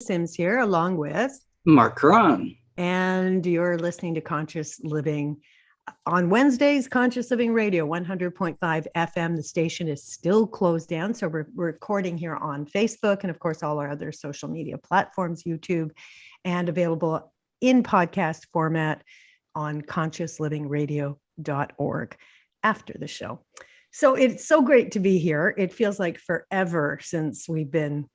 Sims here, along with Marc Caron. And you're listening to Conscious Living on Wednesdays, Conscious Living Radio, 100.5 FM. The station is still closed down, so we're recording here on Facebook and, of course, all our other social media platforms, YouTube, and available in podcast format on consciouslivingradio.org after the show. So it's so great to be here. It feels like forever since we've been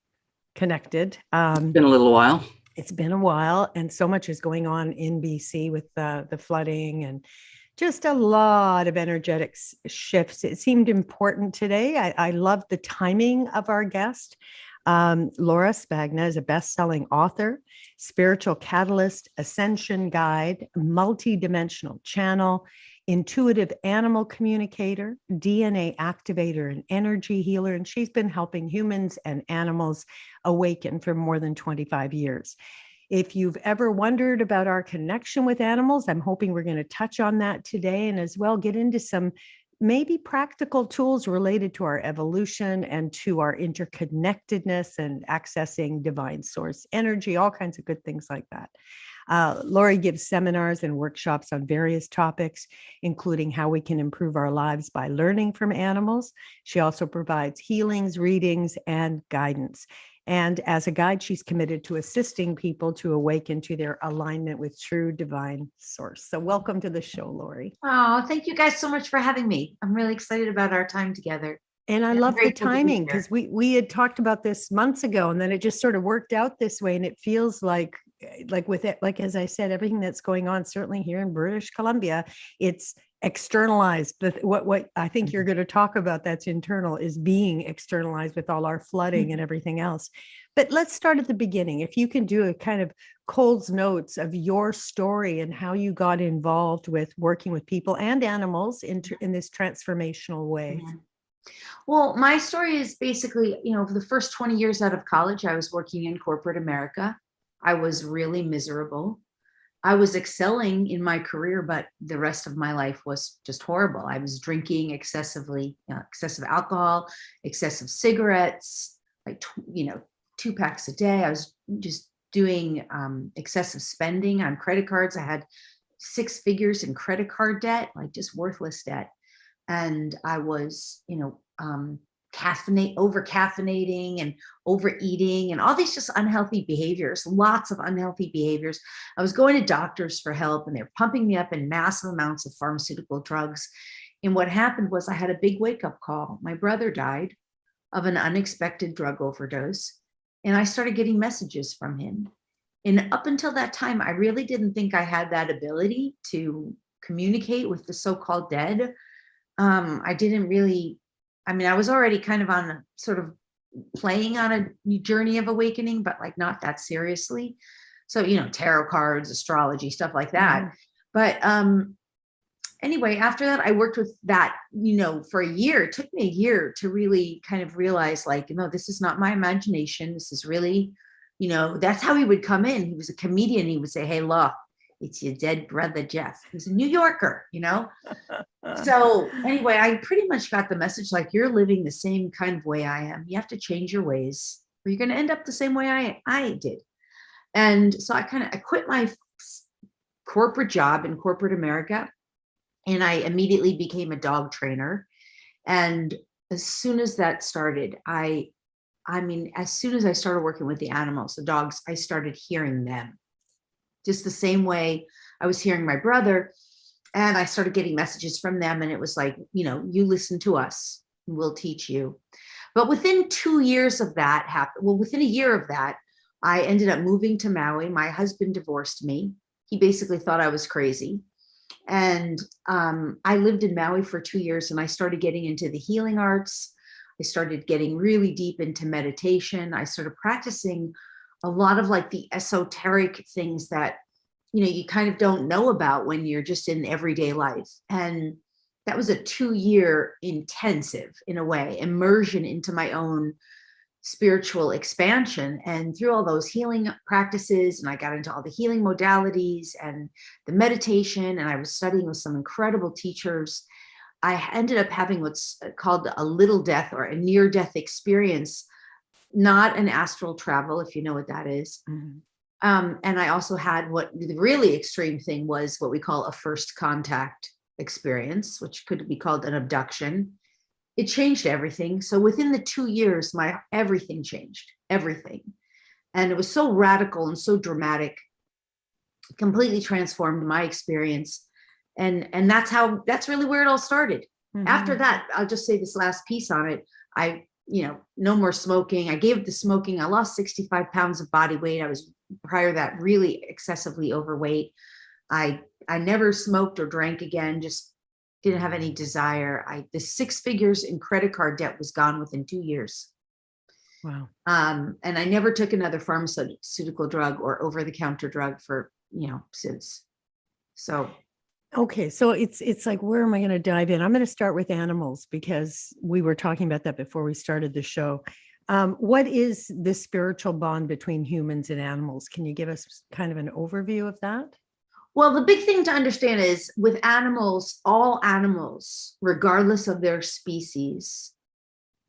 connected. It's been a little while. It's been a while, and so much is going on in BC with the flooding and just a lot of energetic shifts. It seemed important today. I love the timing of our guest. Laura Spagna is a best-selling author, spiritual catalyst, ascension guide, multi-dimensional channel, intuitive animal communicator, DNA activator, and energy healer. And she's been helping humans and animals awaken for more than 25 years. If you've ever wondered about our connection with animals, I'm hoping we're going to touch on that today, and as well get into some maybe practical tools related to our evolution and to our interconnectedness and accessing divine source energy, all kinds of good things like that. Lori gives seminars and workshops on various topics, including how we can improve our lives by learning from animals. She also provides healings, readings, and guidance. And as a guide, she's committed to assisting people to awaken to their alignment with true divine source. So welcome to the show, Lori. Oh, thank you guys so much for having me. I'm really excited about our time together. And I love the timing, because we had talked about this months ago, and then it just sort of worked out this way. And it feels like with it, like, as I said, everything that's going on, certainly here in British Columbia, it's externalized. What I think you're going to talk about that's internal is being externalized with all our flooding and everything else. But let's start at the beginning. If you can do a kind of Cole's notes of your story and how you got involved with working with people and animals in this transformational way. Yeah. Well, my story is basically, for the first 20 years out of college, I was working in corporate America. I was really miserable. I was excelling in my career, but the rest of my life was just horrible. I was drinking excessive alcohol, excessive cigarettes, like, 2 packs a day. I was just doing excessive spending on credit cards. I had 6 figures in credit card debt, like just worthless debt. And I was, over caffeinating and overeating and all these just unhealthy behaviors, lots of unhealthy behaviors. I was going to doctors for help, and they were pumping me up in massive amounts of pharmaceutical drugs. And what happened was I had a big wake-up call. My brother died of an unexpected drug overdose, and I started getting messages from him. And up until that time, I really didn't think I had that ability to communicate with the so-called dead. I didn't really, I was already kind of on a sort of playing on a journey of awakening, but like not that seriously. So, tarot cards, astrology, stuff like that. But anyway, after that, I worked with that, for a year. It took me a year to really kind of realize, like, this is not my imagination. This is really, that's how he would come in. He was a comedian. He would say, "Hey, Law, it's your dead brother, Jeff." He's a New Yorker, So anyway, I pretty much got the message, like, you're living the same kind of way I am. You have to change your ways, or you're going to end up the same way I did. And so I quit my corporate job in corporate America, and I immediately became a dog trainer. And as soon as that started, as soon as I started working with the animals, the dogs, I started hearing them. Just the same way I was hearing my brother, and I started getting messages from them. And it was like, you listen to us, and we'll teach you. But within 2 years of that within a year of that, I ended up moving to Maui. My husband divorced me. He basically thought I was crazy. And I lived in Maui for 2 years, and I started getting into the healing arts. I started getting really deep into meditation. I started practicing a lot of like the esoteric things that, you kind of don't know about when you're just in everyday life. And that was a 2-year intensive, in a way, immersion into my own spiritual expansion. And through all those healing practices, and I got into all the healing modalities and the meditation, and I was studying with some incredible teachers, I ended up having what's called a little death or a near-death experience not an astral travel, if you know what that is. Mhm. And I also had what the really extreme thing was what we call a first contact experience, which could be called an abduction. It changed everything. So within the 2 years, my everything changed, everything. And it was so radical and so dramatic, completely transformed my experience. And that's really where it all started. Mhm. After that, I'll just say this last piece on it. No more smoking. I gave up the smoking. I lost 65 pounds of body weight. I was prior to that really excessively overweight. I never smoked or drank again, just didn't have any desire. The 6 figures in credit card debt was gone within 2 years. Wow. And I never took another pharmaceutical drug or over-the-counter drug for, since. So. Okay, so it's like, where am I going to dive in? I'm going to start with animals because we were talking about that before we started the show. What is the spiritual bond between humans and animals? Can you give us kind of an overview of that? Well, the big thing to understand is with animals, all animals, regardless of their species,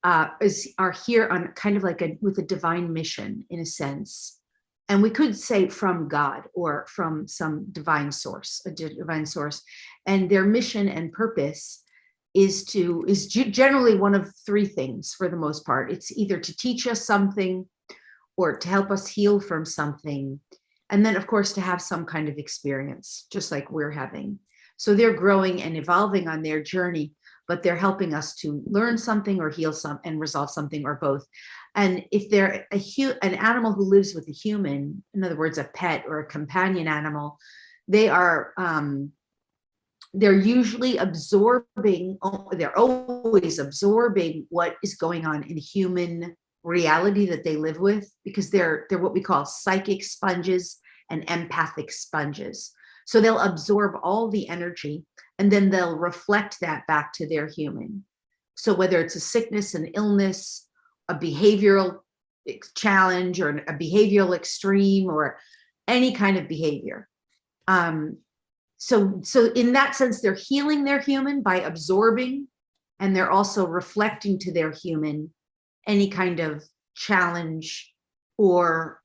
are here on kind of like with a divine mission in a sense. And we could say from God or from some divine source, a divine source. And their mission and purpose is generally one of 3 things for the most part. It's either to teach us something or to help us heal from something. And then, of course, to have some kind of experience, just like we're having. So they're growing and evolving on their journey, but they're helping us to learn something or heal and resolve something or both. And if they're an animal who lives with a human, in other words, a pet or a companion animal, they're usually they're always absorbing what is going on in human reality that they live with, because they're what we call psychic sponges and empathic sponges. So they'll absorb all the energy and then they'll reflect that back to their human. So whether it's a sickness, an illness, a behavioral challenge, or a behavioral extreme, or any kind of behavior. So in that sense, they're healing their human by absorbing, and they're also reflecting to their human any kind of challenge or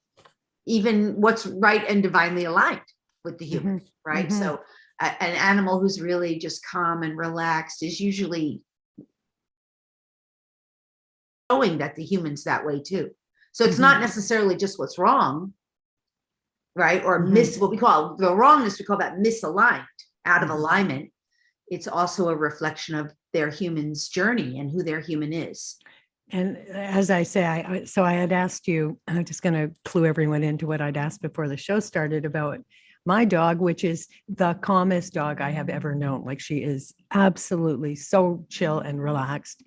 even what's right and divinely aligned with the human, right? Mm-hmm. So an animal who's really just calm and relaxed is usually showing that the human's that way too. So it's not necessarily just what's wrong, right? Or what we call the wrongness, we call that misaligned, out of alignment. It's also a reflection of their human's journey and who their human is. And as I say, I had asked you, I'm just going to clue everyone into what I'd asked before the show started about my dog, which is the calmest dog I have ever known. Like, she is absolutely so chill and relaxed,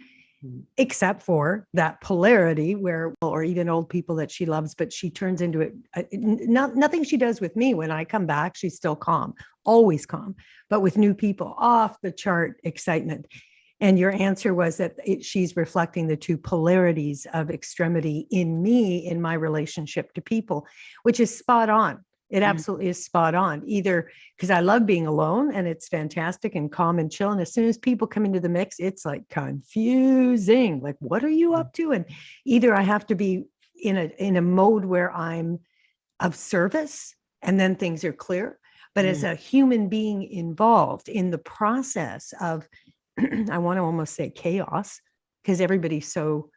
except for that polarity where, or even old people that she loves, but she turns into it. Nothing she does with me when I come back, she's still calm, always calm, but with new people, off the chart excitement. And your answer was that she's reflecting the 2 polarities of extremity in me, in my relationship to people, which is spot on. It absolutely is spot on. Either because I love being alone and it's fantastic and calm and chill. And as soon as people come into the mix, it's like confusing. Like, what are you up to? And either I have to be in a mode where I'm of service and then things are clear. But as a human being involved in the process of, I want to almost say chaos, because everybody's so,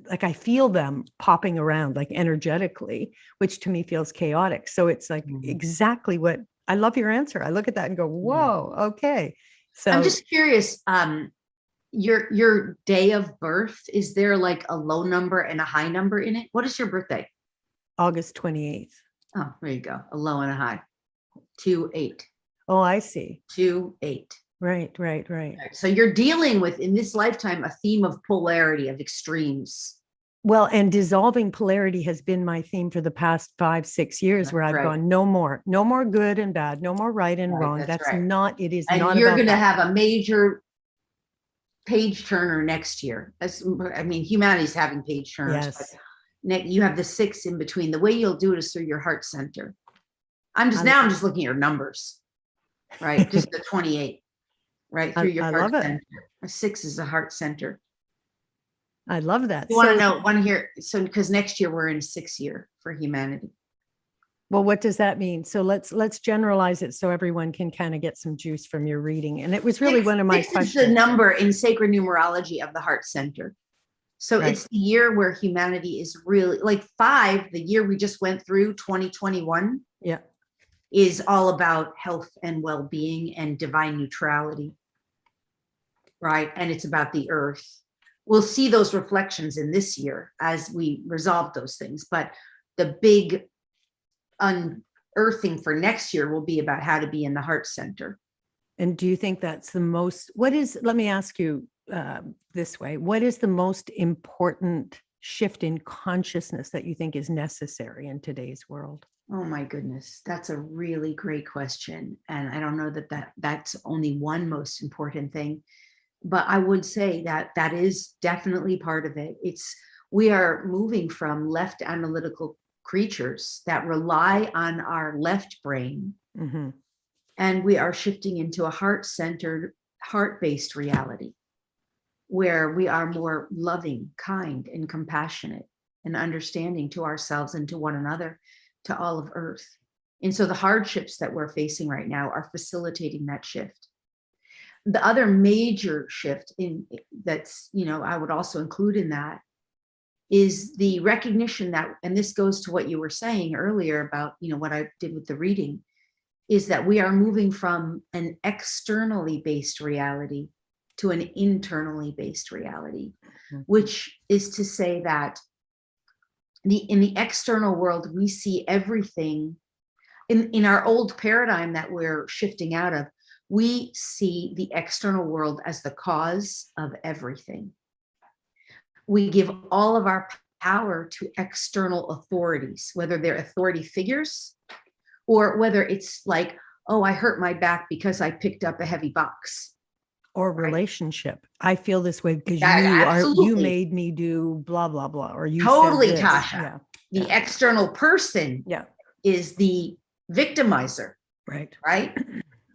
like, I feel them popping around like energetically, which to me feels chaotic. So it's like exactly what, I love your answer. I look at that and go, whoa, okay. So I'm just curious, your day of birth, is there like a low number and a high number in it? What is your birthday? August 28th. Oh, there you go. A low and a high. 2-8. Oh, I see. 2-8. Right. So you're dealing with, in this lifetime, a theme of polarity, of extremes. Well, and dissolving polarity has been my theme for the past 5-6 years, where I've gone, no more good and bad, no more right and wrong. That's not, it is not about that. And you're going to have a major page turner next year. Humanity's having page turners. Yes. But you have the 6 in between. The way you'll do it is through your heart center. I'm just looking at your numbers, right? Just the 28. Right through your heart center. A 6 is a heart center. I love that. You want to hear, so because next year we're in 6th year for humanity. Well, what does that mean? So let's generalize it so everyone can kind of get some juice from your reading. And it was really one of my questions. Is the number in sacred numerology of the heart center. So it's the year where humanity is really like 5, the year we just went through, 2021. Yeah. Is all about health and well-being and divine neutrality. Right. And it's about the earth. We'll see those reflections in this year as we resolve those things. But the big unearthing for next year will be about how to be in the heart center. And do you think that's the most, let me ask you this way, what is the most important shift in consciousness that you think is necessary in today's world? Oh my goodness, that's a really great question. And I don't know that's only one most important thing. But I would say that is definitely part of it. We are moving from left analytical creatures that rely on our left brain, mm-hmm. and we are shifting into a heart-centered, heart-based reality where we are more loving, kind, and compassionate and understanding to ourselves and to one another, to all of Earth. And so the hardships that we're facing right now are facilitating that shift. The other major shift that's, I would also include in that is the recognition that, and this goes to what you were saying earlier about, what I did with the reading, is that we are moving from an externally based reality to an internally based reality, mm-hmm. which is to say that in the external world, we see everything in our old paradigm that we're shifting out of. We see the external world as the cause of everything. We give all of our power to external authorities, whether they're authority figures or whether it's like, oh, I hurt my back because I picked up a heavy box. Or relationship. I feel this way because you made me do blah, blah, blah. Or you totally, said this. Tasha. Yeah. The external person is the victimizer. Right. Right.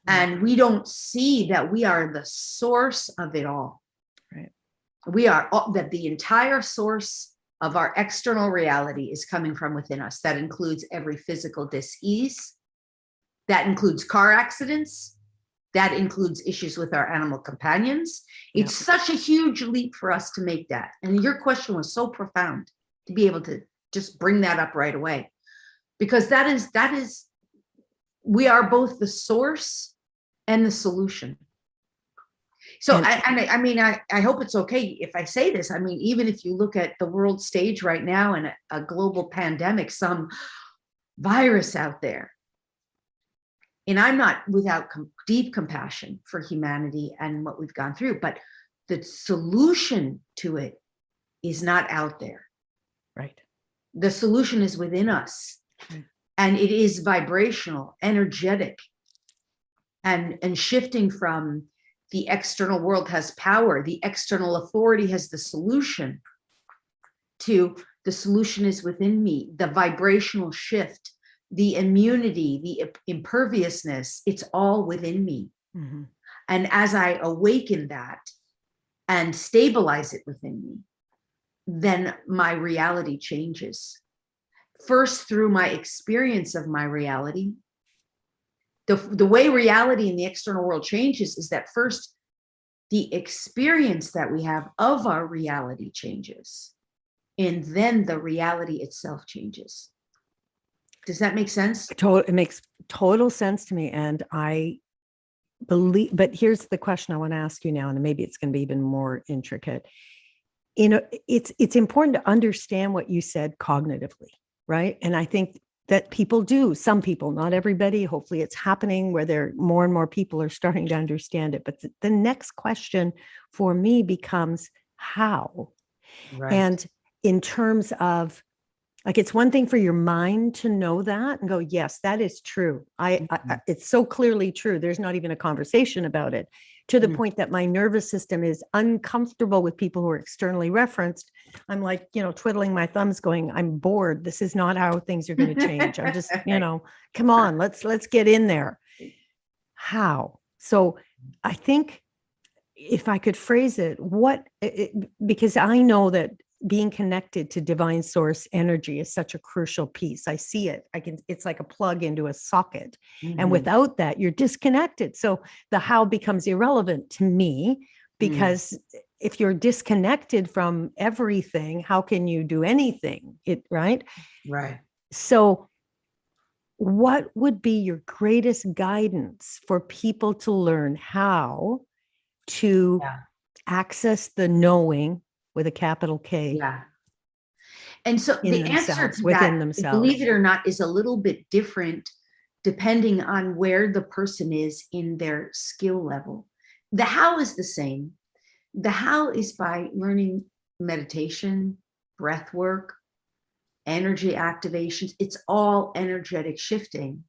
And we don't see that we are the source of it all. Right. We are that the entire source of our external reality is coming from within us. That includes every physical dis-ease. That includes car accidents. That includes issues with our animal companions. It's such a huge leap for us to make that. And your question was so profound to be able to just bring that up right away. Because that is, we are both the source and the solution. So, I hope it's okay if I say this. I mean, even if you look at the world stage right now and a global pandemic, some virus out there, and I'm not without deep compassion for humanity and what we've gone through, but the solution to it is not out there. Right. The solution is within us, and it is vibrational, energetic. And shifting from the external world has power, the external authority has the solution, to the solution is within me, the vibrational shift, the immunity, the imperviousness, it's all within me. Mm-hmm. And as I awaken that and stabilize it within me, then my reality changes. First, through my experience of my reality. The way reality in the external world changes is that first, the experience that we have of our reality changes, and then the reality itself changes. Does that make sense? It makes total sense to me. And I believe, but here's the question I want to ask you now, and maybe it's going to be even more intricate. It's important to understand what you said cognitively, right? And I think that people do, some people, not everybody. Hopefully it's happening where more and more people are starting to understand it. But the next question for me becomes how? Right. And in terms of, like, it's one thing for your mind to know that and go, yes, that is true. It's so clearly true. There's not even a conversation about it, to the point that my nervous system is uncomfortable with people who are externally referenced. I'm like, twiddling my thumbs going, I'm bored. This is not how things are going to change. I'm just, come on, let's get in there. How? So I think if I could phrase it, because I know that being connected to divine source energy is such a crucial piece. I see it. It's like a plug into a socket. And Mhm. without that, you're disconnected. So the how becomes irrelevant to me, because if you're disconnected from everything, how can you do anything? Right? Right. So what would be your greatest guidance for people to learn how to Yeah. access the knowing with a capital K Yeah. And so in the answer themselves, to within that, themselves? believe it or not, is a little bit different depending on where the person is in their skill level. The how is the same. The how is by learning meditation, breath work, energy activations. It's all energetic shifting.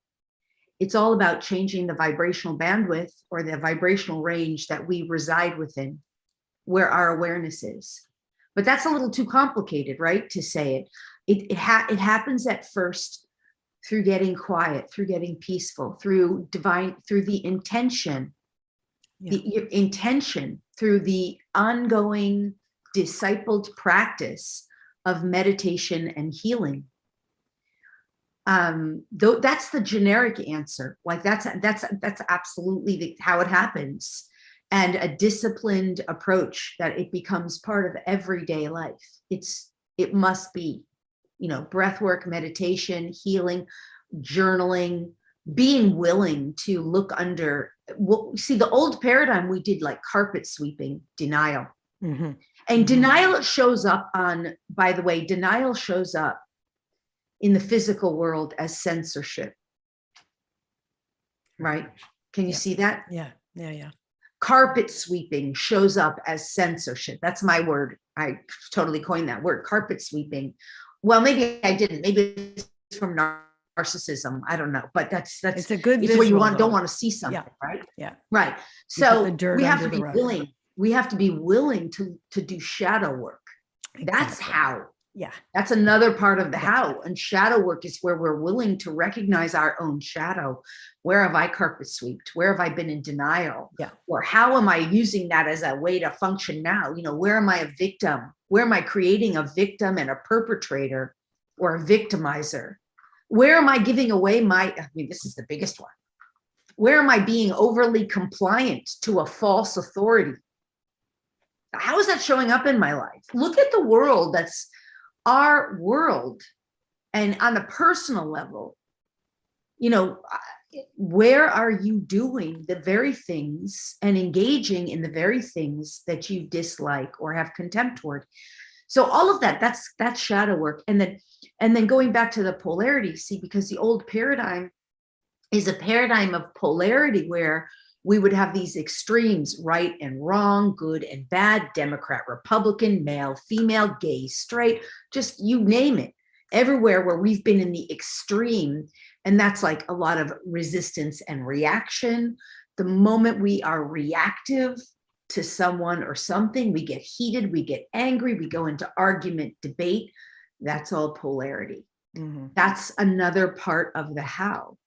It's all about changing the vibrational bandwidth or the vibrational range that we reside within, where our awareness is. But that's a little too complicated, right? To say it. It happens at first through getting quiet, through getting peaceful, through the intention, your intention, through the ongoing discipled practice of meditation and healing. Though that's the generic answer. Like that's absolutely how it happens. And a disciplined approach that it becomes part of everyday life. It must be, breath work, meditation, healing, journaling, being willing to look under. Well, see, the old paradigm, we did like carpet sweeping, denial. Mm-hmm. And denial shows up by the way, denial shows up in the physical world as censorship. Right? Can you see that? Yeah. Carpet sweeping shows up as censorship. That's my word. I totally coined that word, carpet sweeping. Well, maybe I didn't. Maybe it's from narcissism. I don't know. But that's it's a good it's where you visual, don't want to see something, right? Yeah. Right. You put So the dirt we have to under be the rug. willing. We have to be willing to do shadow work. That's Exactly. how. Yeah. That's another part of the how. And shadow work is where we're willing to recognize our own shadow. Where have I carpet swept? Where have I been in denial? Yeah. Or how am I using that as a way to function now? Where am I a victim? Where am I creating a victim and a perpetrator or a victimizer? Where am I giving away this is the biggest one. Where am I being overly compliant to a false authority? How is that showing up in my life? Look at the world that's our world. And on a personal level, where are you doing the very things and engaging in the very things that you dislike or have contempt toward? So all of that's shadow work. And then going back to the polarity, see, because the old paradigm is a paradigm of polarity where we would have these extremes, right and wrong, good and bad, Democrat, Republican, male, female, gay, straight, just you name it. Everywhere where we've been in the extreme, and that's like a lot of resistance and reaction. The moment we are reactive to someone or something, we get heated, we get angry, we go into argument, debate. That's all polarity. Mm-hmm. That's another part of the how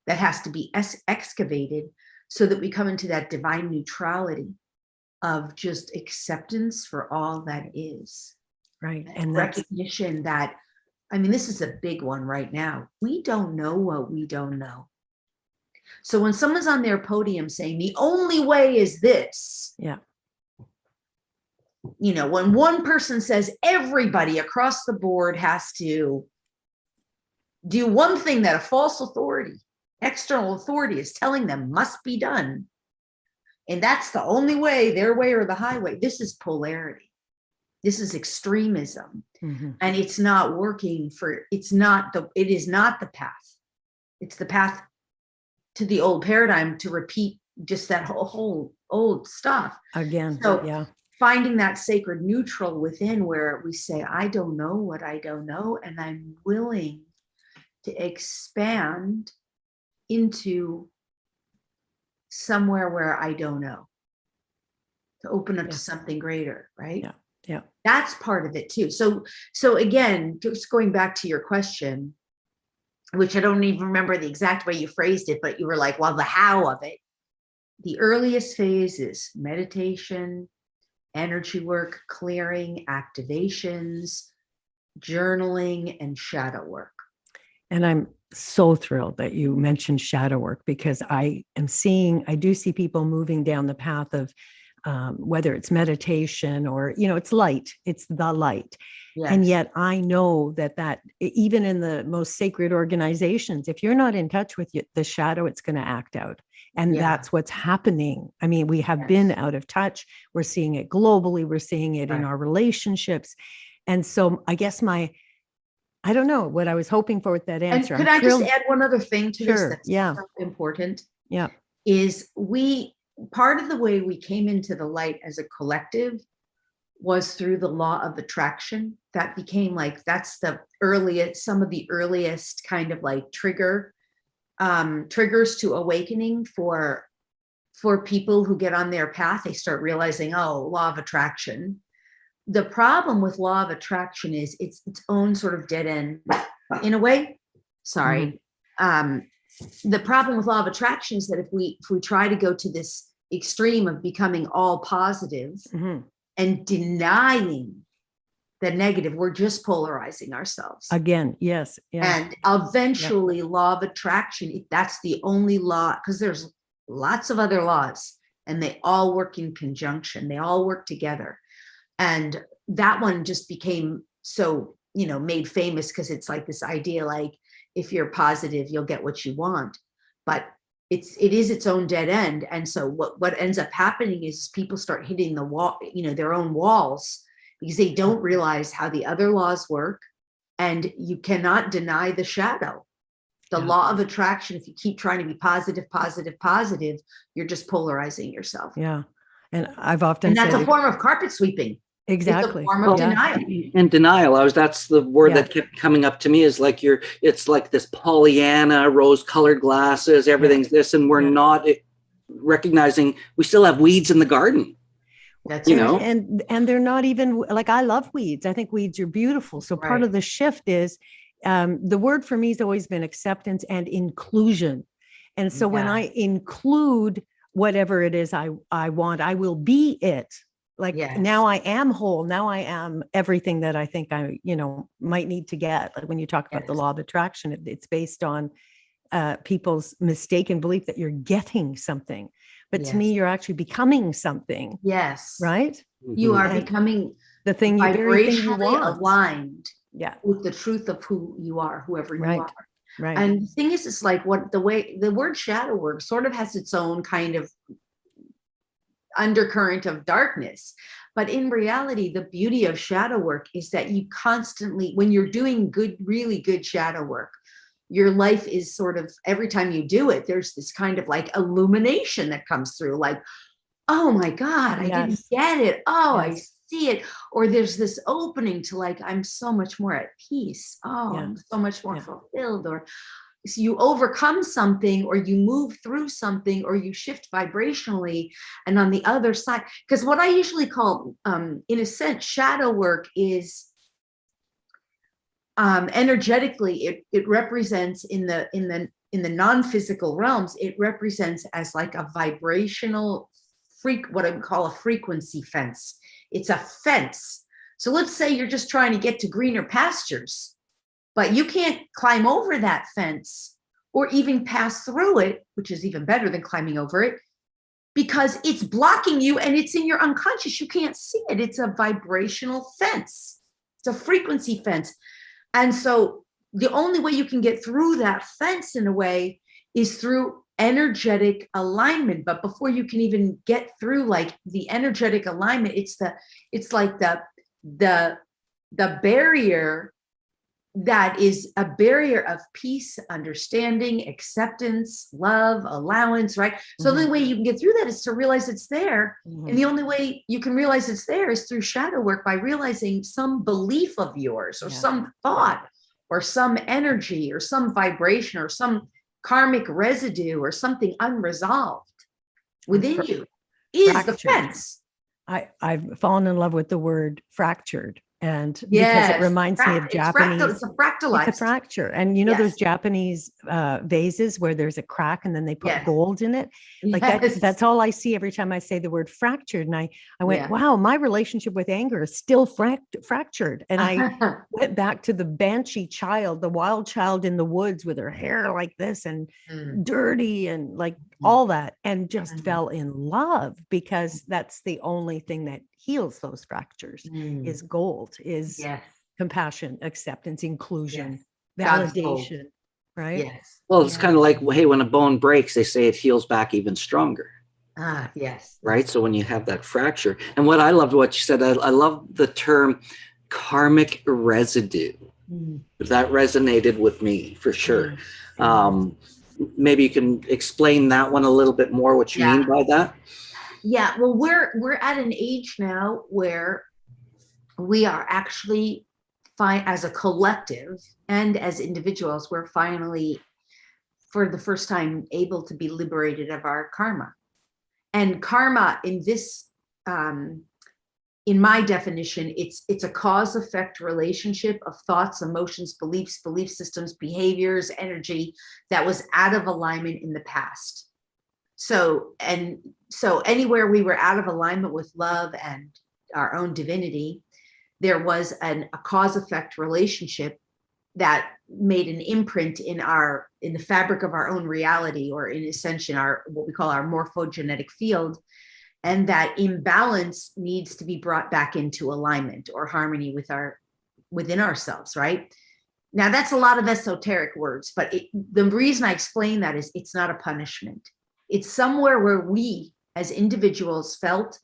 that has to be excavated so that we come into that divine neutrality of just acceptance for all that is. Right. And recognition that, this is a big one right now. We don't know what we don't know. So when someone's on their podium saying the only way is this, yeah. When one person says everybody across the board has to do one thing that a false authority, external authority is telling them must be done, and that's the only way, their way or the highway. This is polarity. This is extremism. Mm-hmm. And it's not working it is not the path. It's the path to the old paradigm to repeat just that whole old stuff. Again, so yeah. Finding that sacred neutral within where we say, I don't know what I don't know, and I'm willing to expand into somewhere where I don't know, to open up to something greater, right? Yeah. Yeah. That's part of it too. So again, just going back to your question, which I don't even remember the exact way you phrased it, but you were like, well, the how of it. the earliest phase is meditation, energy work, clearing, activations, journaling, and shadow work. And I'm so thrilled that you mentioned shadow work, because I do see people moving down the path of whether it's meditation or, it's light, it's the light. Yes. And yet I know that even in the most sacred organizations, if you're not in touch with the shadow, it's going to act out. And that's what's happening. I mean, we have been out of touch. We're seeing it globally. We're seeing it in our relationships. And so I guess I don't know what I was hoping for with that answer. And could I just add one other thing to this that's so important? Yeah. Is part of the way we came into the light as a collective was through the law of attraction. That became that's some of the earliest kind of triggers to awakening for people who get on their path. They start realizing, oh, law of attraction. The problem with law of attraction is it's its own sort of dead end in a way. Sorry. The problem with law of attraction is that if we try to go to this extreme of becoming all positive and denying the negative, we're just polarizing ourselves. Again, yes. Yeah. And eventually law of attraction, if that's the only law, because there's lots of other laws and they all work in conjunction. They all work together. And that one just became so, made famous because it's this idea, if you're positive, you'll get what you want. But it is its own dead end. And so what ends up happening is people start hitting the wall, their own walls, because they don't realize how the other laws work. And you cannot deny the shadow. The law of attraction, if you keep trying to be positive, positive, positive, you're just polarizing yourself. Yeah. And I've often said, that's a form of carpet sweeping. Exactly. It's a form of denial. And denial. That's the word that kept coming up to me, is it's like this Pollyanna, rose-colored glasses, everything's this, and we're not recognizing we still have weeds in the garden. That's and they're not even I love weeds. I think weeds are beautiful. So part of the shift is the word for me has always been acceptance and inclusion. And so when I include whatever it is I want, I will be it. Now I am whole. Now I am everything that I think I, might need to get. Like when you talk about the law of attraction, it's based on people's mistaken belief that you're getting something. But to me, you're actually becoming something. Yes. Right? You are becoming the thing you vibrationally aligned Yeah. with the truth of who you are, whoever you are. Right. And the thing is, it's like what the word shadow work sort of has its own kind of undercurrent of darkness. But in reality, the beauty of shadow work is that you constantly, when you're doing good, really good shadow work, your life is sort of, every time you do it, there's this kind of illumination that comes through, oh my God, I didn't get it. Oh, I see it. Or there's this opening to I'm so much more at peace. Oh, I'm so much more fulfilled. Or so you overcome something, or you move through something, or you shift vibrationally. And on the other side, because what I usually call, in a sense, shadow work is energetically, it represents in the non-physical realms, it represents as a vibrational what I would call a frequency fence. It's a fence. So let's say you're just trying to get to greener pastures, but you can't climb over that fence or even pass through it, which is even better than climbing over it, because it's blocking you and it's in your unconscious. You can't see it. It's a vibrational fence. It's a frequency fence. And so the only way you can get through that fence in a way is through energetic alignment. But before you can even get through the energetic alignment, it's like the barrier that is a barrier of peace, understanding, acceptance, love, allowance, right? So the only way you can get through that is to realize it's there. And the only way you can realize it's there is through shadow work, by realizing some belief of yours, or some thought, or some energy, or some vibration, or some karmic residue, or something unresolved within you is the fence. I've fallen in love with the word fractured. And because it Yes, reminds me of Japanese. It's a fractalized. It's a fracture. And you know, those Japanese vases where there's a crack and then they put gold in it. Like that's all I see every time I say the word fractured. And I went, wow, my relationship with anger is still fractured. And I went back to the banshee child, the wild child in the woods with her hair like this and dirty and like all that, and just fell in love, because that's the only thing that heals those fractures is gold, is compassion, acceptance, inclusion, validation, right? Yes. Well, it's kind of like, hey, when a bone breaks, they say it heals back even stronger. Yes. Right. So when you have that fracture, and what I loved what you said, I love the term karmic residue. That resonated with me for sure. Maybe you can explain that one a little bit more, what you mean by that. Yeah, well, we're at an age now where we are actually as a collective and as individuals, we're finally, for the first time, able to be liberated of our karma. And karma, in this, in my definition, it's a cause-effect relationship of thoughts, emotions, beliefs, belief systems, behaviors, energy that was out of alignment in the past. So anywhere we were out of alignment with love and our own divinity, there was a cause-effect relationship that made an imprint in the fabric of our own reality, or in Ascension, what we call our morphogenetic field. And that imbalance needs to be brought back into alignment or harmony within ourselves, right? Now, that's a lot of esoteric words, but the reason I explain that is it's not a punishment. It's somewhere where we as individuals felt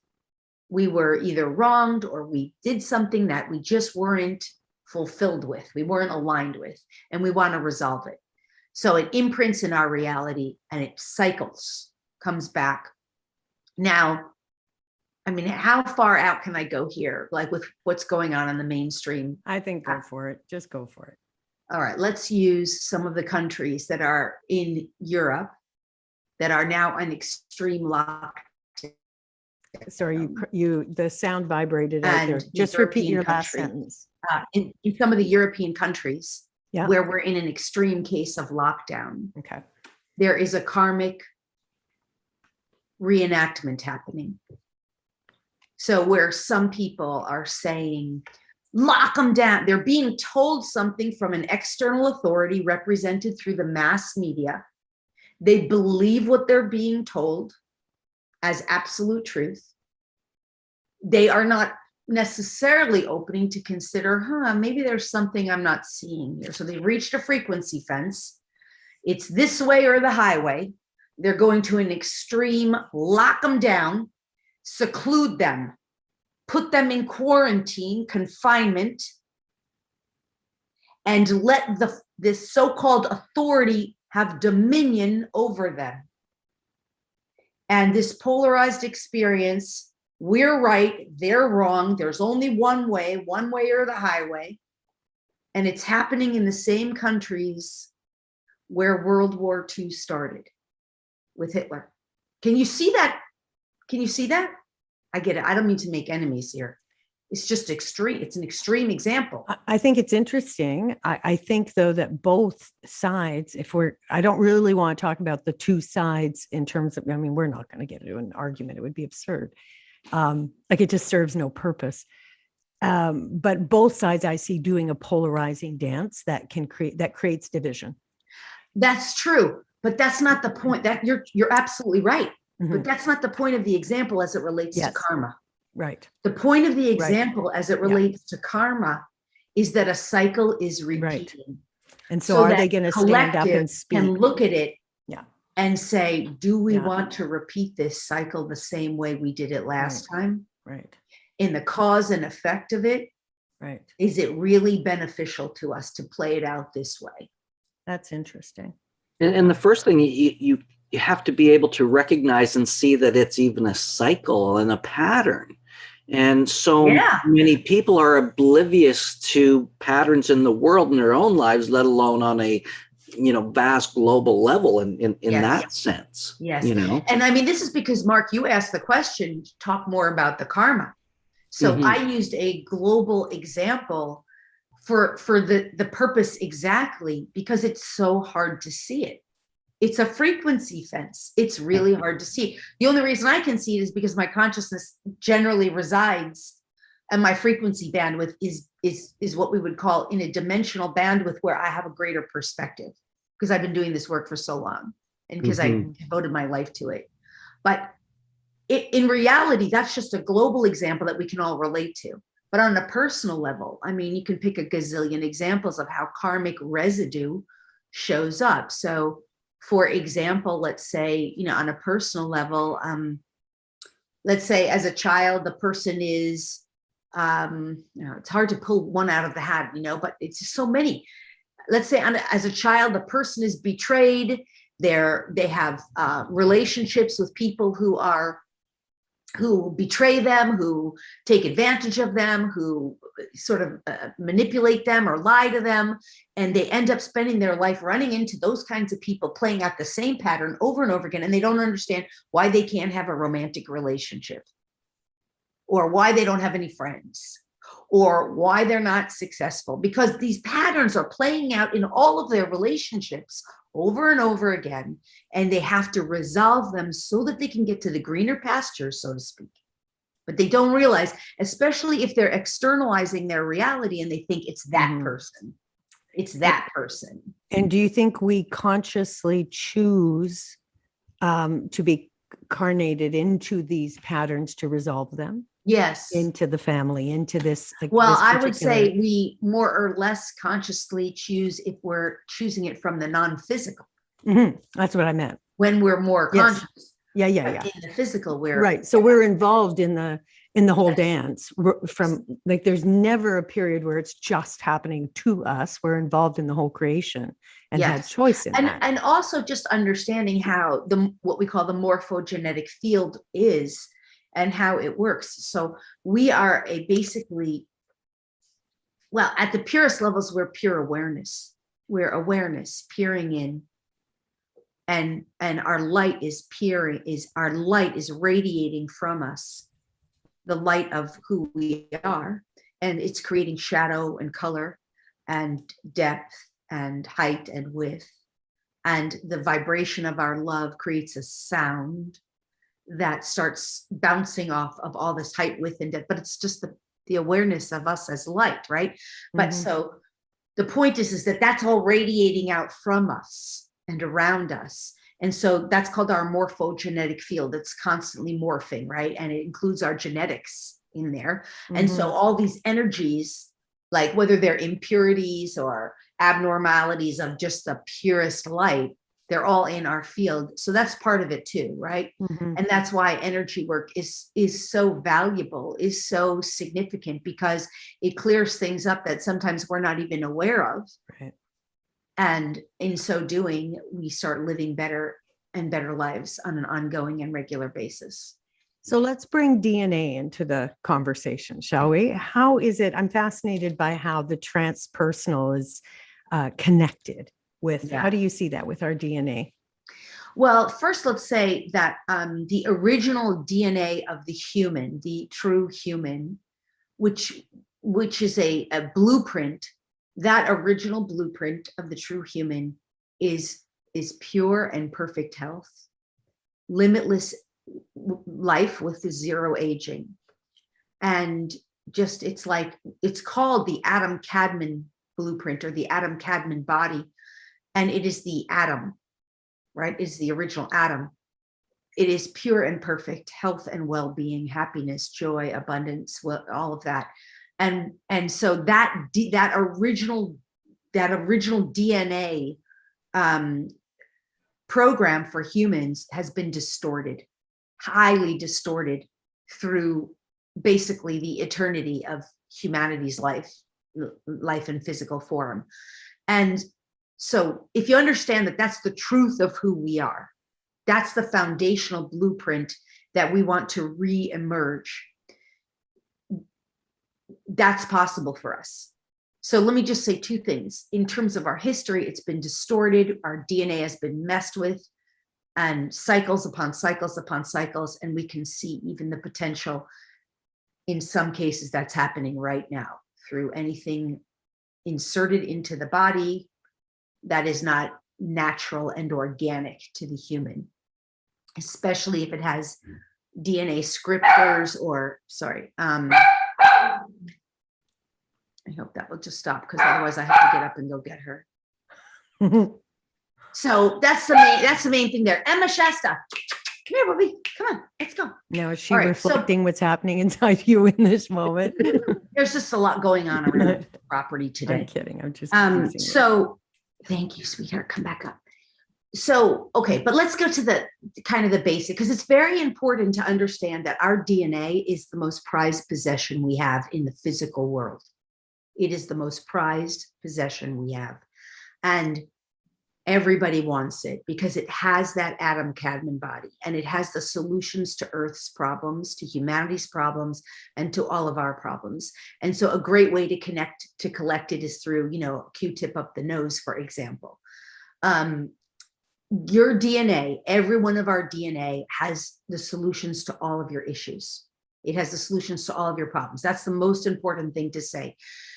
we were either wronged or we did something that we just weren't fulfilled with, we weren't aligned with, and we want to resolve it. So it imprints in our reality and it cycles, comes back. Now, I mean, how far out can I go here, like with what's going on in the mainstream? I think go for it. Just go for it. All right, let's use some of the countries that are in Europe that are now in extreme lockdown. Sorry, the sound vibrated out there. Just repeat your last sentence. In some of the European countries where we're in an extreme case of lockdown, there is a karmic reenactment happening. So where some people are saying, lock them down. They're being told something from an external authority represented through the mass media. They believe what they're being told as absolute truth. They are not necessarily opening to consider, maybe there's something I'm not seeing here. So they've reached a frequency fence. It's this way or the highway. They're going to an extreme, lock them down, seclude them, put them in quarantine, confinement, and let this so-called authority have dominion over them. And this polarized experience, we're right, they're wrong, there's only one way or the highway. And it's happening in the same countries where World War II started with Hitler. Can you see that? Can you see that? I get it. I don't mean to make enemies here. It's just extreme. It's an extreme example. I think it's interesting. I think, though, that both sides, I don't really want to talk about the two sides in terms of, I mean, we're not going to get into an argument. It would be absurd. Like it just serves no purpose. But both sides I see doing a polarizing dance that creates division. That's true. But that's not the point. That you're absolutely right. But that's not the point of the example as it relates to karma. Right. The point of the example as it relates to karma is that a cycle is repeating. Right. And so are they going to stand up and speak? And look at it and say, do we want to repeat this cycle the same way we did it last time? Right. In the cause and effect of it, is it really beneficial to us to play it out this way? That's interesting. And the first thing you have to be able to recognize and see that it's even a cycle and a pattern. And so many people are oblivious to patterns in the world in their own lives, let alone on a vast global level in that sense. And I mean, this is because, Marc, you asked the question, talk more about the karma. So I used a global example for the purpose exactly, because it's so hard to see it. It's a frequency fence. It's really hard to see. The only reason I can see it is because my consciousness generally resides, and my frequency bandwidth is what we would call in a dimensional bandwidth where I have a greater perspective, because I've been doing this work for so long and because I devoted my life to it. But in reality, that's just a global example that we can all relate to. But on a personal level, I mean, you can pick a gazillion examples of how karmic residue shows up. So for example, let's say, you know, on a personal level, let's say as a child, the person is, you know, it's hard to pull one out of the hat, you know, but it's just so many. Let's say as a child, the person is betrayed. They have relationships with people who betray them, who take advantage of them, who sort of manipulate them or lie to them. And they end up spending their life running into those kinds of people, playing out the same pattern over and over again. And they don't understand why they can't have a romantic relationship, or why they don't have any friends, or why they're not successful, because these patterns are playing out in all of their relationships over and over again, and they have to resolve them so that they can get to the greener pastures, so to speak. But they don't realize, especially if they're externalizing their reality and they think it's that person, it's that person. And do you think we consciously choose to be carnated into these patterns to resolve them? Yes. Into the family, into this. Like, well, this I would say we more or less consciously choose if we're choosing it from the non-physical. That's what I meant. When we're more conscious. Yeah. In the physical, we're right. So we're involved in the whole dance. From like, there's never a period where it's just happening to us. We're involved in the whole creation and had choice in that. And also just understanding how what we call the morphogenetic field is, and how it works. So we are basically, well, at the purest levels, we're pure awareness. We're awareness peering in, and our light is radiating from us, the light of who we are, and it's creating shadow and color and depth and height and width, and the vibration of our love creates a sound that starts bouncing off of all this height, width, and depth. But it's just the awareness of us as light, right? But so the point is that that's all radiating out from us and around us. And so that's called our morphogenetic field. It's constantly morphing, right? And it includes our genetics in there. And so all these energies, like whether they're impurities or abnormalities of just the purest light, they're all in our field. So that's part of it too, right? And that's why energy work is so valuable, is so significant, because it clears things up that sometimes we're not even aware of. Right. And in so doing, we start living better and better lives on an ongoing and regular basis. So let's bring DNA into the conversation, shall we? How is it? I'm fascinated by how the transpersonal is connected with, how do you see that with our DNA? Well, first, let's say that the original DNA of the human, the true human, which is a blueprint, that original blueprint of the true human is pure and perfect health, limitless life with zero aging. And just, it's called the Adam Kadmon blueprint, or the Adam Kadmon body. And it is the atom, right? It's the original atom. It is pure and perfect health and well-being, happiness, joy, abundance, all of that. And so that original DNA program for humans has been distorted, highly distorted, through basically the eternity of humanity's life in physical form. And so if you understand that that's the truth of who we are, that's the foundational blueprint that we want to re-emerge, that's possible for us. So let me just say two things. In terms of our history, it's been distorted. Our DNA has been messed with, and cycles upon cycles upon cycles. And we can see even the potential in some cases, that's happening right now through anything inserted into the body that is not natural and organic to the human, especially if it has DNA scripters or, sorry, I hope that will just stop, because otherwise I have to get up and go get her. So that's the main thing there. Emma Shasta, come here, Bobby. Come on, let's go. Now is she All right, reflecting what's happening inside you in this moment? There's just a lot going on around the property today. I'm kidding. I'm just teasing you. So thank you, sweetheart. Come back up. So, okay, but let's go to the kind of the basic, because it's very important to understand that our DNA is the most prized possession we have in the physical world. It is the most prized possession we have. And everybody wants it because it has that atom cadmium body, and it has the solutions to Earth's problems, to humanity's problems, and to all of our problems. And so a great way to collect it is through, you know, Q-tip up the nose, for example. Your DNA, every one of our DNA has the solutions to all of your issues. It has the solutions to all of your problems. That's the most important thing to say.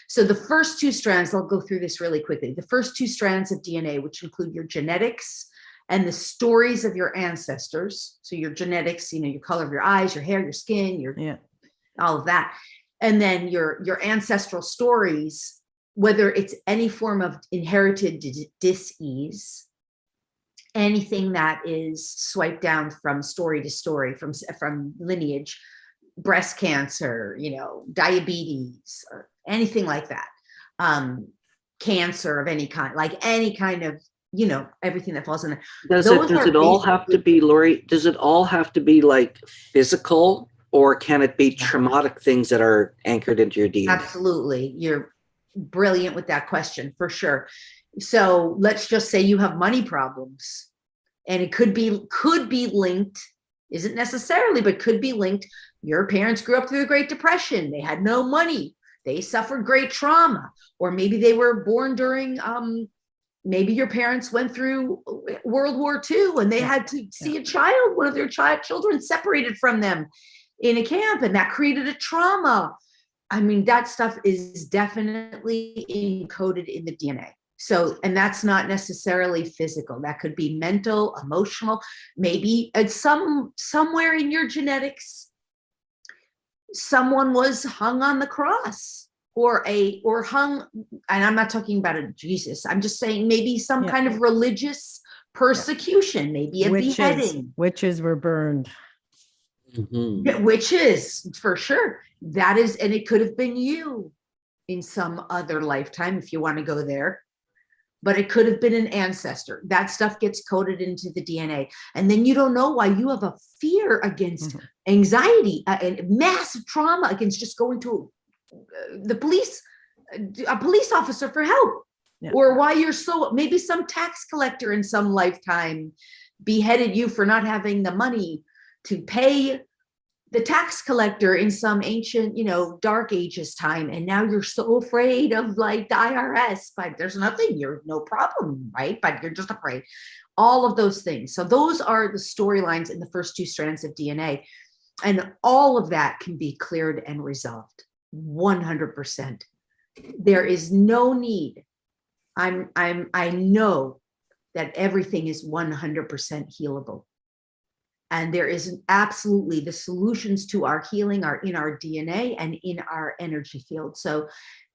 So the first two strands, I'll go through this really quickly. The first two strands of DNA, which include your genetics and the stories of your ancestors. So your genetics, you know, your color of your eyes, your hair, your skin, all of that. And then your ancestral stories, whether it's any form of inherited dis-ease, anything that is swiped down from story to story, from lineage, breast cancer, you know, diabetes, or anything like that, cancer of any kind, like any kind of, you know, everything that falls in there. Does it all have to be, Lori, does it all have to be like physical, or can it be traumatic things that are anchored into your DNA? Absolutely. You're brilliant with that question, for sure. So let's just say you have money problems, and it could be linked, isn't necessarily, but could be linked. Your parents grew up through the Great Depression. They had no money. They suffered great trauma. Or maybe they were born during, maybe your parents went through World War II and they had to see a child, one of their children separated from them in a camp, and that created a trauma. I mean, that stuff is definitely encoded in the DNA. So, and that's not necessarily physical. That could be mental, emotional, maybe at somewhere in your genetics, someone was hung on the cross or hung, and I'm not talking about a Jesus. I'm just saying maybe some kind of religious persecution, maybe a beheading. Witches were burned. Mm-hmm. Witches, for sure. That is, and it could have been you in some other lifetime, if you want to go there. But it could have been an ancestor. That stuff gets coded into the DNA. And then you don't know why you have a fear against anxiety and massive trauma against just going to a police officer for help. Yeah. Or why you're maybe some tax collector in some lifetime beheaded you for not having the money to pay the tax collector in some ancient, you know, dark ages time. And now you're so afraid of like the IRS, but there's nothing, you're no problem, right? But you're just afraid. All of those things. So those are the storylines in the first two strands of DNA. And all of that can be cleared and resolved 100%. There is no need. I know that everything is 100% healable. And there is absolutely the solutions to our healing are in our DNA and in our energy field. So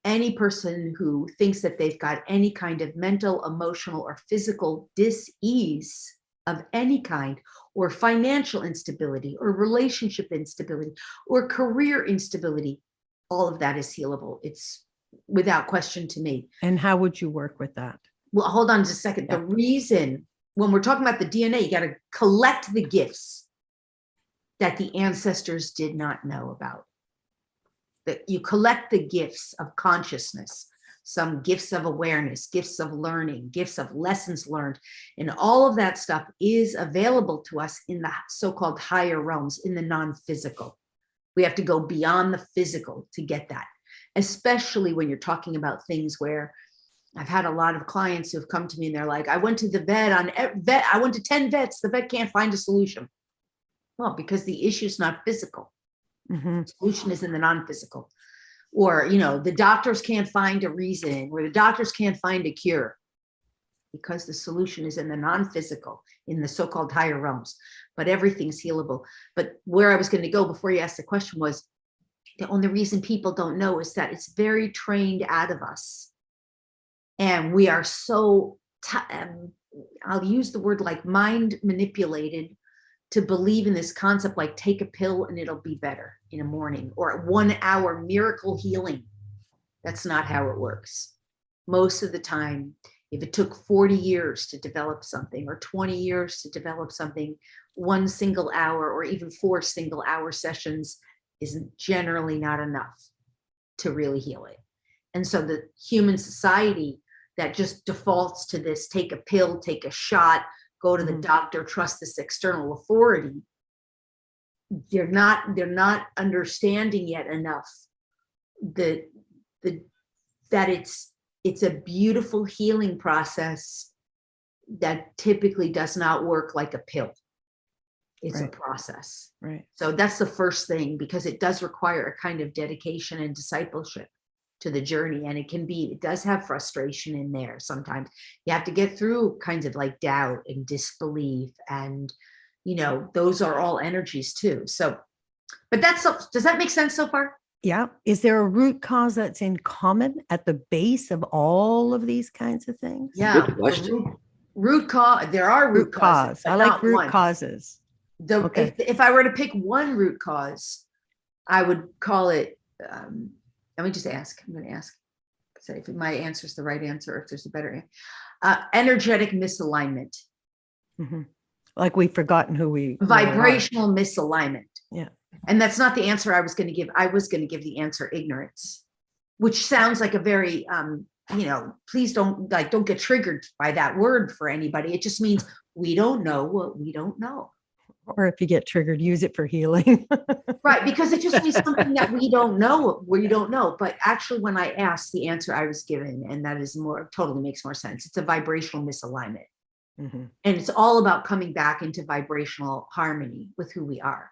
any person who thinks that they've got any kind of mental, emotional, or physical dis-ease of any kind, or financial instability, or relationship instability, or career instability, all of that is healable. It's without question to me. And how would you work with that? Well, hold on just a second. Yeah. The reason, when we're talking about the DNA, you got to collect the gifts that the ancestors did not know about. That you collect the gifts of consciousness, some gifts of awareness, gifts of learning, gifts of lessons learned, and all of that stuff is available to us in the so-called higher realms, in the non-physical. We have to go beyond the physical to get that, especially when you're talking about things where I've had a lot of clients who have come to me and they're like, I went to the I went to 10 vets, the vet can't find a solution. Well, because the issue's not physical. Solution is in the non-physical. Or, the doctors can't find a reason, or the doctors can't find a cure, because the solution is in the non-physical, in the so-called higher realms. But everything's healable. But where I was going to go before you asked the question was, the only reason people don't know is that it's very trained out of us. And we are so, I'll use the word like mind manipulated to believe in this concept, like take a pill and it'll be better in a morning, or 1 hour miracle healing. That's not how it works. Most of the time, if it took 40 years to develop something, or 20 years to develop something, 1 single hour or even 4 single hour sessions is generally not enough to really heal it. And so the human society that just defaults to this, take a pill, take a shot, go to the doctor, trust this external authority, they're not understanding yet enough that it's a beautiful healing process that typically does not work like a pill. It's a process. Right. So that's the first thing, because it does require a kind of dedication and discipleship to the journey. And it does have frustration in there. Sometimes you have to get through kinds of like doubt and disbelief, and those are all energies too. So, but does that make sense so far? Yeah. Is there a root cause that's in common at the base of all of these kinds of things? Yeah. Good question. Root cause. There are root causes. I like root causes. If I were to pick one root cause, I would call it, let me just ask. I'm going to ask. Say if my answer is the right answer, or if there's a better answer. Energetic misalignment. Like we've forgotten who we vibrational misalignment. Yeah. And that's not the answer I was going to give. I was going to give the answer ignorance, which sounds like a very, please don't get triggered by that word for anybody. It just means we don't know what we don't know. Or if you get triggered, use it for healing. Right, because it just means something that we don't know, But actually, when I asked, the answer I was given, and that is totally makes more sense. It's a vibrational misalignment. And it's all about coming back into vibrational harmony with who we are.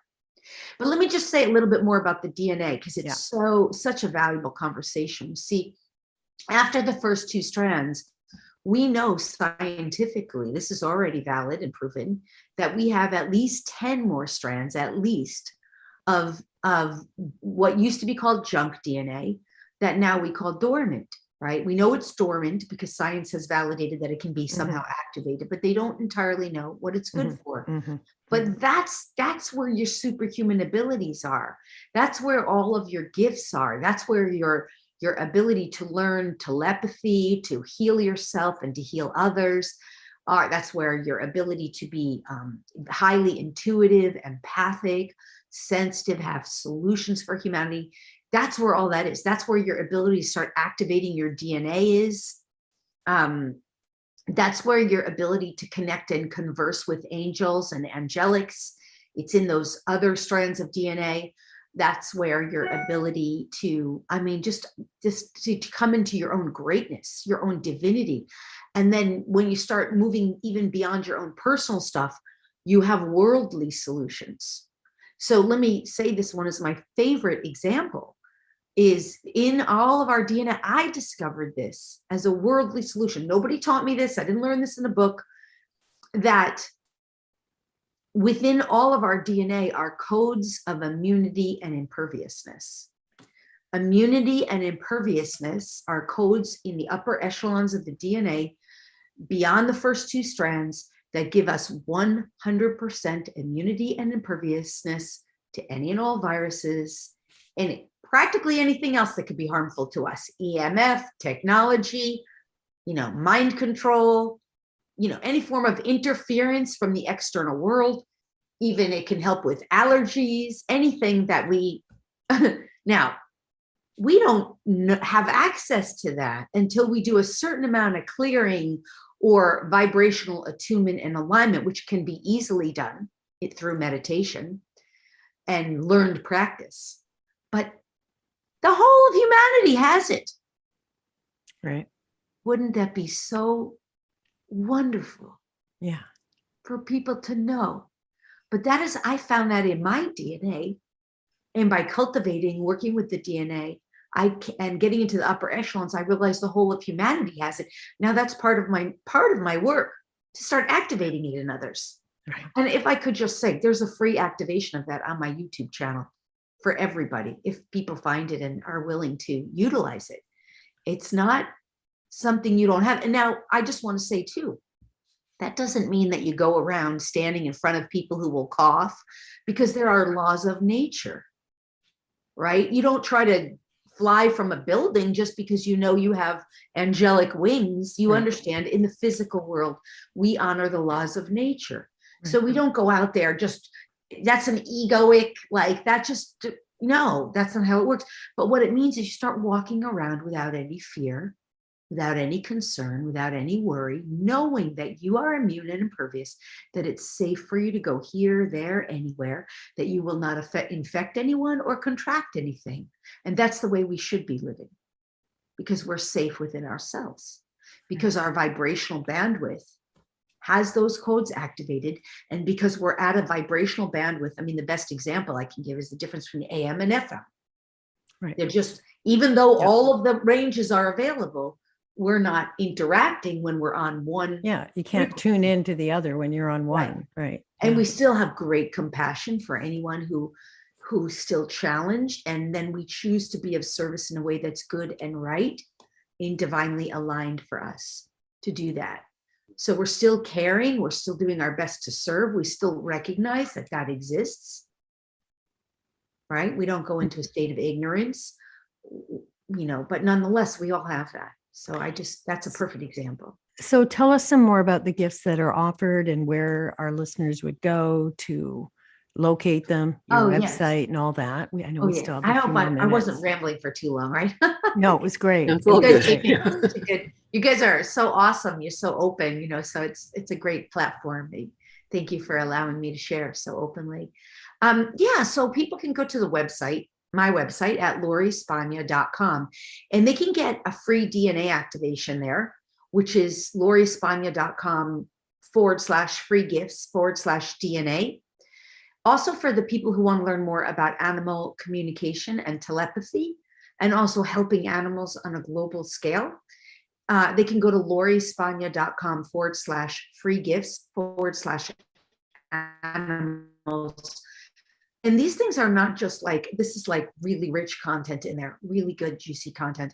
But let me just say a little bit more about the DNA, because it's such a valuable conversation. See, after the first 2 strands, we know scientifically, this is already valid and proven, that we have at least 10 more strands, at least, of what used to be called junk DNA that now we call dormant, right? We know it's dormant because science has validated that it can be somehow activated, but they don't entirely know what it's good for. But that's where your superhuman abilities are. That's where all of your gifts are. That's where your ability to learn telepathy, to heal yourself and to heal others are. That's where your ability to be highly intuitive, empathic, sensitive, have solutions for humanity. That's where all that is. That's where your ability to start activating your DNA is. That's where your ability to connect and converse with angels and angelics. It's in those other strands of DNA. That's where your ability to, just to come into your own greatness, your own divinity. And then when you start moving even beyond your own personal stuff, you have worldly solutions. So let me say this one is my favorite example, is in all of our DNA. I discovered this as a worldly solution. Nobody taught me this. I didn't learn this in a book, that within all of our DNA are codes of immunity and imperviousness. Immunity and imperviousness are codes in the upper echelons of the DNA beyond the first 2 strands that give us 100% immunity and imperviousness to any and all viruses and practically anything else that could be harmful to us. EMF, technology, mind control, any form of interference from the external world. Even it can help with allergies, anything that we, now, we don't have access to that until we do a certain amount of clearing or vibrational attunement and alignment, which can be easily done through meditation and learned practice. But the whole of humanity has it. Right. Wouldn't that be so wonderful? Yeah. For people to know. But I found that in my DNA And by cultivating, working with the DNA, and getting into the upper echelons, I realized the whole of humanity has it. Now that's part of my work, to start activating it in others. Right. And if I could just say, there's a free activation of that on my YouTube channel for everybody, if people find it and are willing to utilize it. It's not something you don't have. And now I just want to say too, that doesn't mean that you go around standing in front of people who will cough, because there are laws of nature, right? You don't try to fly from a building just because you know you have angelic wings. You understand, in the physical world, we honor the laws of nature. So we don't go out there just, that's an egoic, like that just, no, that's not how it works. But what it means is you start walking around without any fear, without any concern, without any worry, knowing that you are immune and impervious, that it's safe for you to go here, there, anywhere, that you will not infect anyone or contract anything. And that's the way we should be living, because we're safe within ourselves, because our vibrational bandwidth has those codes activated. And because we're at a vibrational bandwidth, I mean, the best example I can give is the difference between AM and FM. Right. They're just, even though all of the ranges are available, we're not interacting when we're on one. Yeah, you can't tune into the other when you're on one, right? And we still have great compassion for anyone who's still challenged, and then we choose to be of service in a way that's good and right and divinely aligned for us to do that. So we're still caring, we're still doing our best to serve, we still recognize that that exists, right? We don't go into a state of ignorance, you know, but nonetheless, we all have that. So that's a perfect example. So tell us some more about the gifts that are offered and where our listeners would go to locate them, your website and all that. I know we still have I hope I wasn't rambling for too long, right? No, it was great. You guys are so awesome. You're so open, you know, so it's a great platform. Thank you for allowing me to share so openly. So people can go to the website, my website at lauriespagna.com, and they can get a free DNA activation there, which is lauriespagna.com/free gifts/DNA. Also, for the people who want to learn more about animal communication and telepathy, and also helping animals on a global scale, they can go to lauriespagna.com/free gifts/animals. And these things are not just like, this is like really rich content in there, really good, juicy content.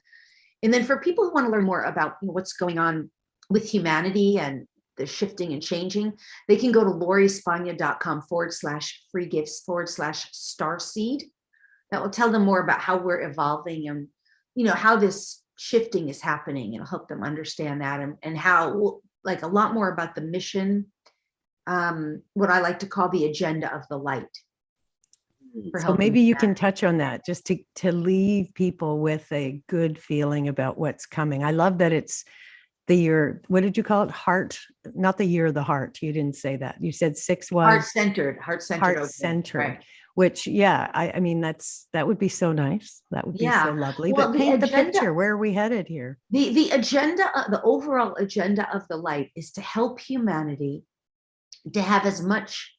And then for people who want to learn more about what's going on with humanity and the shifting and changing, they can go to lauriespagna.com/free gifts/Starseed. That will tell them more about how we're evolving and, you know, how this shifting is happening. It'll help them understand that, and how, like, a lot more about the mission, what I like to call the agenda of the light. So maybe you can touch on that, just to leave people with a good feeling about what's coming. I love that it's the year, what did you call it? Heart, not the year of the heart. You didn't say that. You said 6 was heart-centered. Right. Which, I mean, that would be so nice. That would be so lovely. Well, but paint the picture. Where are we headed here? The agenda, the overall agenda of the light is to help humanity to have as much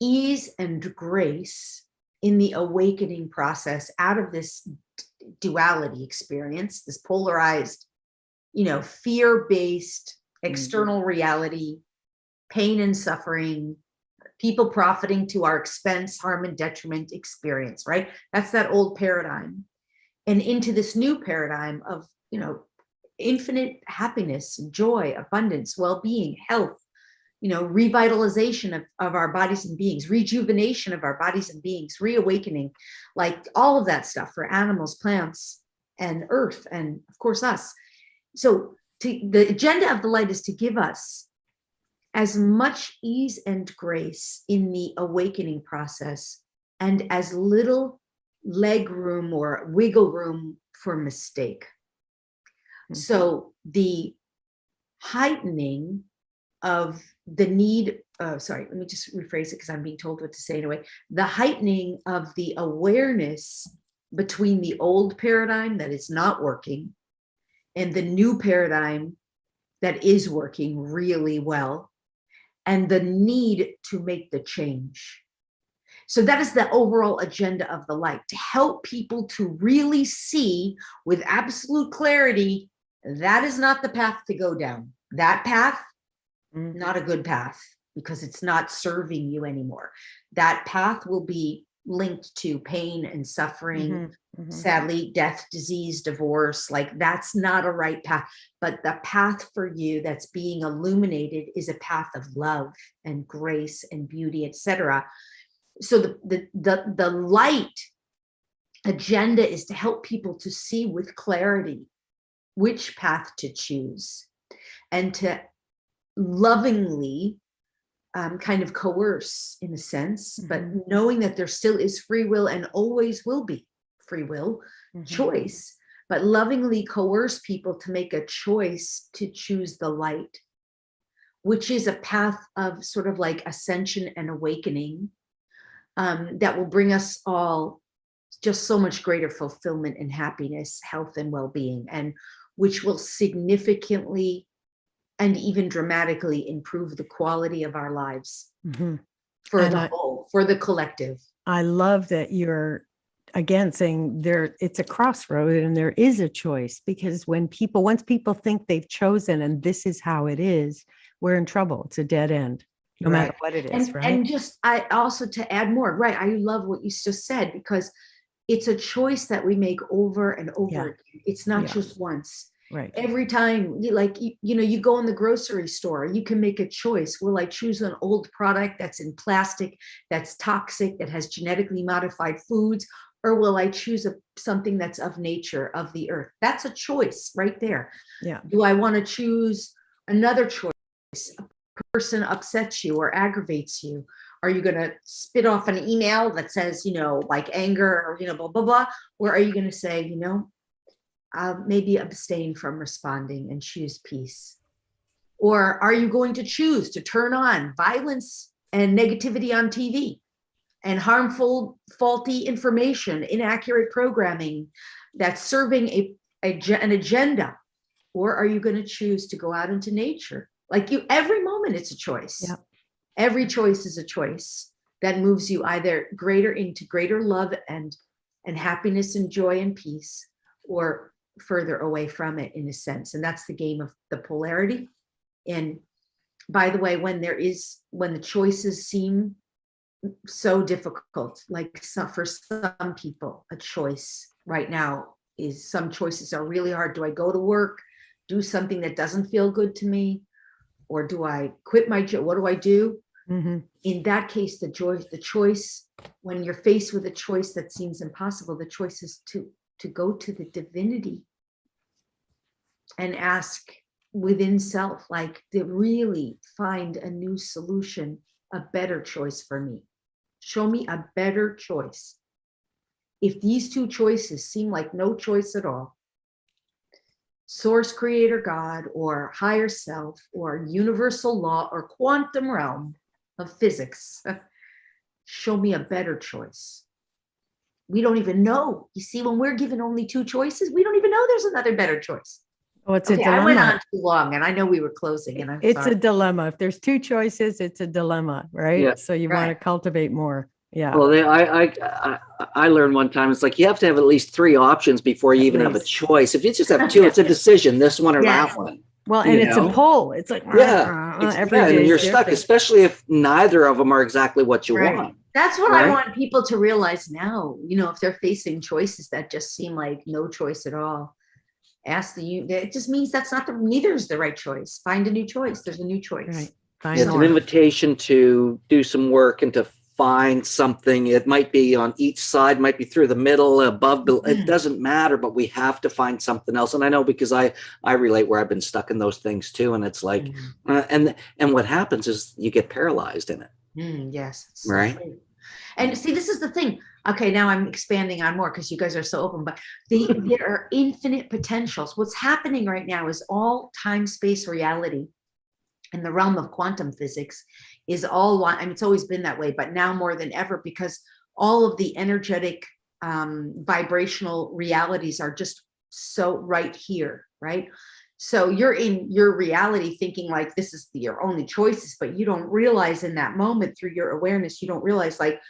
ease and grace in the awakening process out of this duality experience, this polarized, fear-based external reality, pain and suffering, people profiting to our expense, harm and detriment experience, right? That's that old paradigm. And into this new paradigm of, infinite happiness, joy, abundance, well-being, health, revitalization of our bodies and beings, rejuvenation of our bodies and beings, reawakening, like all of that stuff for animals, plants, and earth, and of course us. So the agenda of the light is to give us as much ease and grace in the awakening process, and as little leg room or wiggle room for mistake. Mm-hmm. So the heightening of the need, let me just rephrase it because I'm being told what to say anyway. The heightening of the awareness between the old paradigm that is not working and the new paradigm that is working really well, and the need to make the change. So that is the overall agenda of the light, to help people to really see with absolute clarity, that is not the path to go down. That path, not a good path, because it's not serving you anymore. That path will be linked to pain and suffering, sadly, death, disease, divorce. Like, that's not a right path. But the path for you that's being illuminated is a path of love and grace and beauty, etc. So the light agenda is to help people to see with clarity which path to choose, and to lovingly kind of coerce, in a sense, but knowing that there still is free will and always will be free will, choice, but lovingly coerce people to make a choice to choose the light, which is a path of sort of like ascension and awakening, that will bring us all just so much greater fulfillment and happiness, health and well-being, and which will significantly and even dramatically improve the quality of our lives for the whole, for the collective. I love that you're again saying it's a crossroad and there is a choice, because once people think they've chosen and this is how it is, we're in trouble. It's a dead end, no matter what it is, right? And just, I also, to add more, right, I love what you just said, because it's a choice that we make over and over again. It's not just once. Right. Every time, like, you go in the grocery store, you can make a choice. Will I choose an old product that's in plastic, that's toxic, that has genetically modified foods, or will I choose something that's of nature, of the earth? That's a choice right there. Yeah. Do I want to choose another choice? A person upsets you or aggravates you. Are you going to spit off an email that says, like anger or, blah, blah, blah? Or are you going to say, I'll maybe abstain from responding and choose peace? Or are you going to choose to turn on violence and negativity on TV and harmful, faulty information, inaccurate programming that's serving an agenda? Or are you going to choose to go out into nature? Like, every moment it's a choice. Yeah. Every choice is a choice that moves you either into greater love and happiness and joy and peace, or further away from it, in a sense. And that's the game of the polarity. And by the way, when the choices seem so difficult, like for some people, a choice right now is, some choices are really hard. Do I go to work, do something that doesn't feel good to me? Or do I quit my job? What do I do? In that case, the choice, when you're faced with a choice that seems impossible, the choice is to go to the divinity and ask within self, like, to really find a new solution, a better choice for me. Show me a better choice. If these two choices seem like no choice at all, source, creator, God, or higher self, or universal law, or quantum realm of physics, show me a better choice. We don't even know. You see, when we're given only two choices, we don't even know there's another better choice. Oh, it's a dilemma. I went on too long, and I know we were closing, and it's a dilemma. If there's two choices, it's a dilemma, right? Yeah. So you want to cultivate more. Yeah. Well, I learned one time, it's like you have to have at least three options before you even have a choice. If you just have two, it's a decision, this one or that one. Well, and it's a poll. It's like, and you're stuck, especially if neither of them are exactly what you want. That's what I want people to realize now. If they're facing choices that just seem like no choice at all, it just means neither is the right choice. Find a new choice. There's a new choice. Right. It's an invitation to do some work and to find something. It might be on each side, might be through the middle, above, it doesn't matter, but we have to find something else. And I know, because I relate where I've been stuck in those things too. And it's like, and what happens is you get paralyzed in it. Yes. Right. So and see, this is the thing. Okay, now I'm expanding on more because you guys are so open, but there are infinite potentials. What's happening right now is all time, space, reality in the realm of quantum physics is all one. I mean, it's always been that way, but now more than ever, because all of the energetic vibrational realities are just so right here, right? So you're in your reality thinking like this is your only choices, but you don't realize in that moment through your awareness, you don't realize like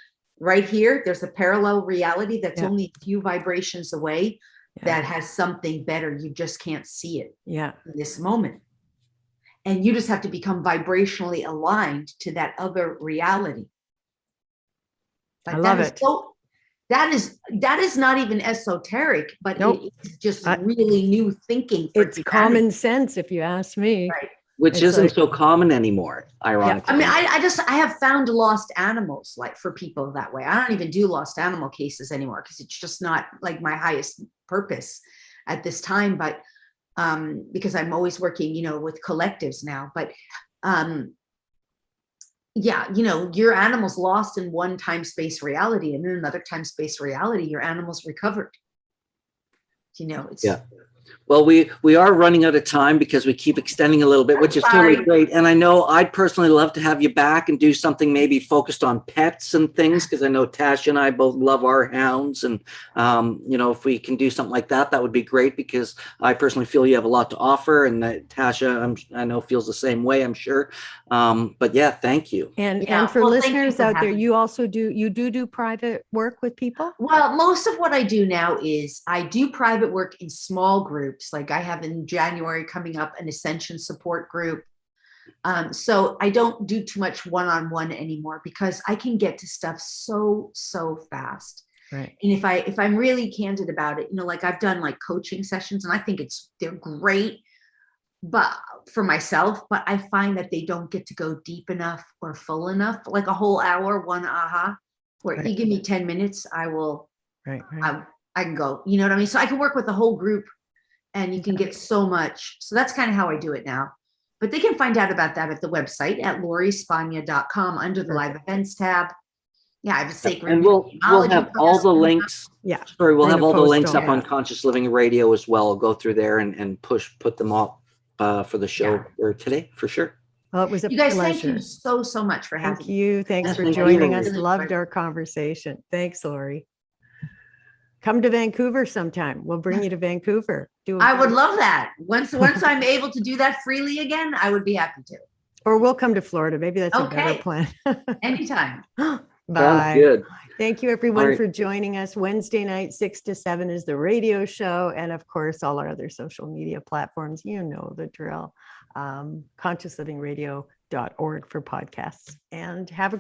right here, there's a parallel reality that's Yeah. only a few vibrations away Yeah. that has something better. You just can't see it Yeah. in this moment. And you just have to become vibrationally aligned to that other reality. I love that is it. So, that is not even esoteric, but Nope. it's just really new thinking for It's humanity. common sense, if you ask me. Right. Which It's isn't like- so common anymore, ironically. I mean, I have found lost animals, like, for people that way. I don't even do lost animal cases anymore because it's just not like my highest purpose at this time. But because I'm always working, with collectives now. But yeah, your animal's lost in one time space reality, and in another time space reality, your animal's recovered. It's Well, we are running out of time because we keep extending a little bit, which is totally great. And I know I'd personally love to have you back and do something maybe focused on pets and things, because I know Tasha and I both love our hounds. And, if we can do something like that, that would be great, because I personally feel you have a lot to offer. And Tasha, I know, feels the same way, I'm sure. But yeah, thank you. And Yeah, for well, thank you listeners for out there, having me. you also do private work with people? Well, most of what I do now is I do private work in small groups. Like I have in January coming up an Ascension support group. So I don't do too much one-on-one anymore because I can get to stuff so fast. Right. And if I'm really candid about it, like I've done like coaching sessions, and I think they're great, but for myself, but I find that they don't get to go deep enough or full enough, like a whole hour, one aha, where Right. you give me 10 minutes, I will, Right. I can go, you know what I mean? So I can work with the whole group and you can get so much. So that's kind of how I do it now. But they can find out about that at the website at lauriespagna.com under the live events tab. Yeah, I have a sacred. And we'll have all the links. Yeah. Sorry, we'll I'm have gonna all the post links all up on that. Conscious Living Radio as well. Go through there and put them up for the show for today, for sure. Well, it was a You guys, pleasure. thank you so much for having Thank me. you. Thanks Yeah, for thank joining you. us. Really Loved enjoyed it. our conversation. Thanks, Lori. Come to Vancouver sometime. We'll bring you to Vancouver. I would love that. Once I'm able to do that freely again, I would be happy to. Or we'll come to Florida. Maybe that's a better Okay. plan. Anytime. Sounds Bye. good. Thank you, everyone, All right. for joining us. Wednesday night, 6 to 7 is the radio show. And of course, all our other social media platforms. You know the drill. ConsciousLivingRadio.org for podcasts. And have a